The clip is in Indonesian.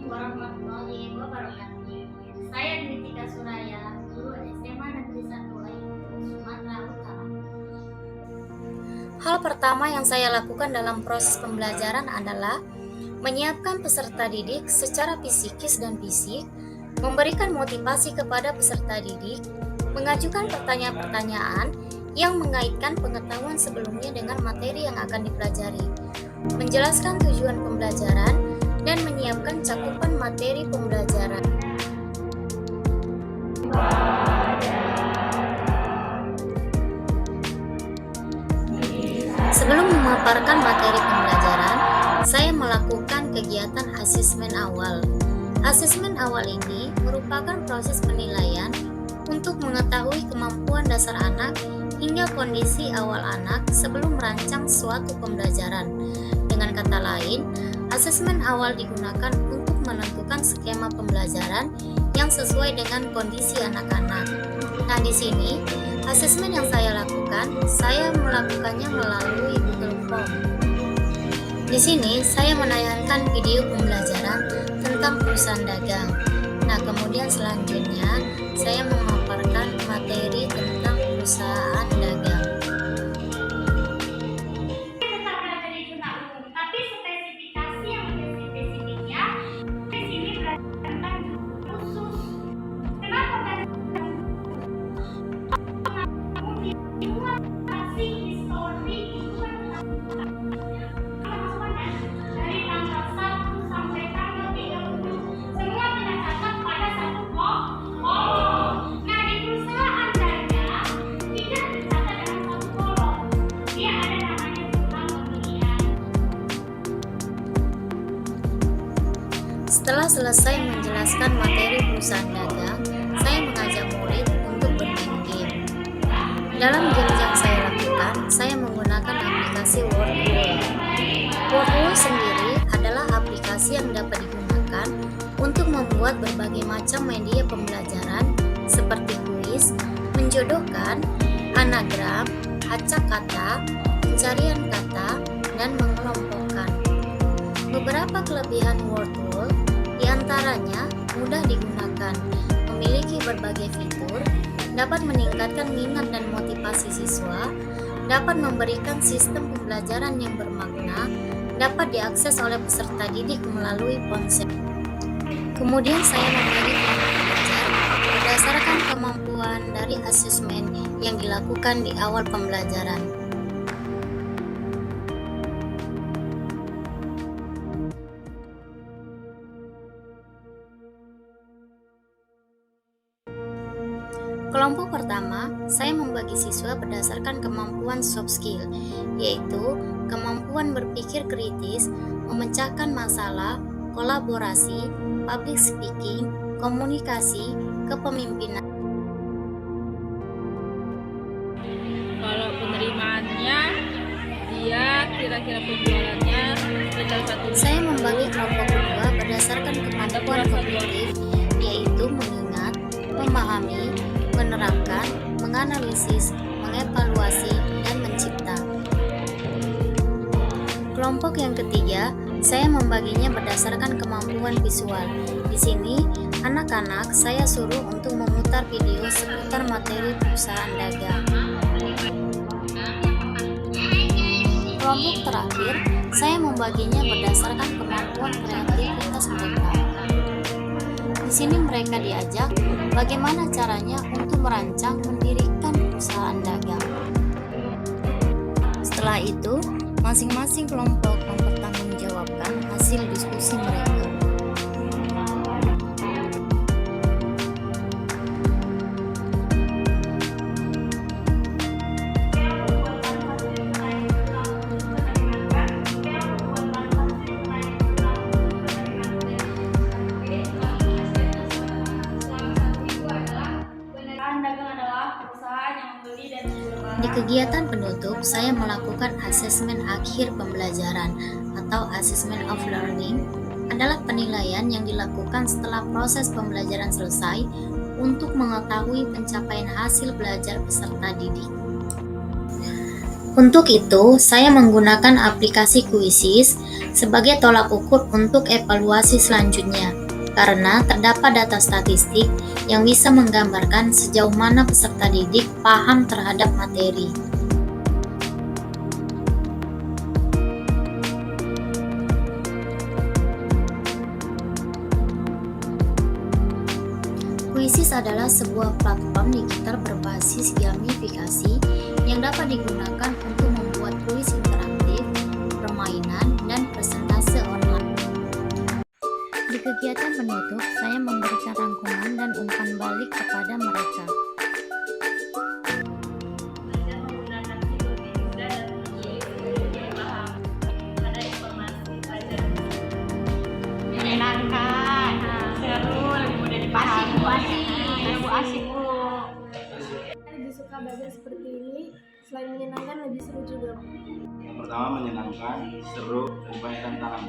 warahmatullahi wabarakatuh. Saya Dwitika Suraya, guru SMA Negeri 1 Ayu, Sumatera Utara. Hal pertama yang saya lakukan dalam proses pembelajaran adalah menyiapkan peserta didik secara psikis dan fisik, memberikan motivasi kepada peserta didik, mengajukan pertanyaan-pertanyaan yang mengaitkan pengetahuan sebelumnya dengan materi yang akan dipelajari, menjelaskan tujuan pembelajaran, dan menyiapkan cakupan materi pembelajaran. Sebelum memaparkan materi pembelajaran, saya melakukan kegiatan asesmen awal. Asesmen awal ini merupakan proses penilaian untuk mengetahui kemampuan dasar anak hingga kondisi awal anak sebelum merancang suatu pembelajaran. Dengan kata lain, asesmen awal digunakan untuk menentukan skema pembelajaran yang sesuai dengan kondisi anak-anak. Nah, di sini asesmen yang saya lakukan, saya melakukannya melalui Google Form. Di sini saya menayangkan video pembelajaran tentang perusahaan dagang. Nah, kemudian selanjutnya saya memaparkan materi tentang perusahaan dagang. Setelah selesai menjelaskan materi perusahaan dagang, saya mengajak murid untuk bermain game. Dalam game yang saya lakukan, saya menggunakan aplikasi Wordwall. Wordwall sendiri adalah aplikasi yang dapat digunakan untuk membuat berbagai macam media pembelajaran seperti kuis, menjodohkan, anagram, acak kata, pencarian kata, dan mengelompokkan. Beberapa kelebihan Wordwall diantaranya mudah digunakan, memiliki berbagai fitur, dapat meningkatkan minat dan motivasi siswa, dapat memberikan sistem pembelajaran yang bermakna, dapat diakses oleh peserta didik melalui ponsel. Kemudian saya membagi kelompok belajar berdasarkan kemampuan dari asesmen yang dilakukan di awal pembelajaran. Kelompok pertama, saya membagi siswa berdasarkan kemampuan soft skill, yaitu kemampuan berpikir kritis, memecahkan masalah, kolaborasi, public speaking, komunikasi, kepemimpinan. Kalau penerimaannya, dia kira-kira penjualannya sekitar 1. Saya membagi kelompok kedua berdasarkan kemampuan kognitif, yaitu mengingat, memahami, menerapkan, menganalisis, mengevaluasi, dan mencipta. Kelompok yang ketiga, saya membaginya berdasarkan kemampuan visual. Di sini, anak-anak saya suruh untuk memutar video seputar materi perusahaan dagang. Kelompok terakhir, saya membaginya berdasarkan kemampuan kreativitas mereka. Di sini mereka diajak bagaimana caranya untuk merancang mendirikan perusahaan dagang. Setelah itu, masing-masing kelompok mempertanggungjawabkan hasil diskusi mereka. Di kegiatan penutup, saya melakukan asesmen akhir pembelajaran atau assessment of learning adalah penilaian yang dilakukan setelah proses pembelajaran selesai untuk mengetahui pencapaian hasil belajar peserta didik. Untuk itu, saya menggunakan aplikasi Quizzes sebagai tolak ukur untuk evaluasi selanjutnya, karena terdapat data statistik yang bisa menggambarkan sejauh mana peserta didik paham terhadap materi. Quizzes adalah sebuah platform digital berbasis gamifikasi yang dapat digunakan untuk membuat kuis interaktif, permainan, dan presentase online. Di kegiatan penutup, saya memberikan rangkuman dan umpan balik kepada mereka. Menyenangkan, seru, lebih mudah dipahami. Asik bu. Lebih suka belajar seperti ini, selain menyenangkan lebih seru juga. Yang pertama menyenangkan, seru, dan banyak tantangan.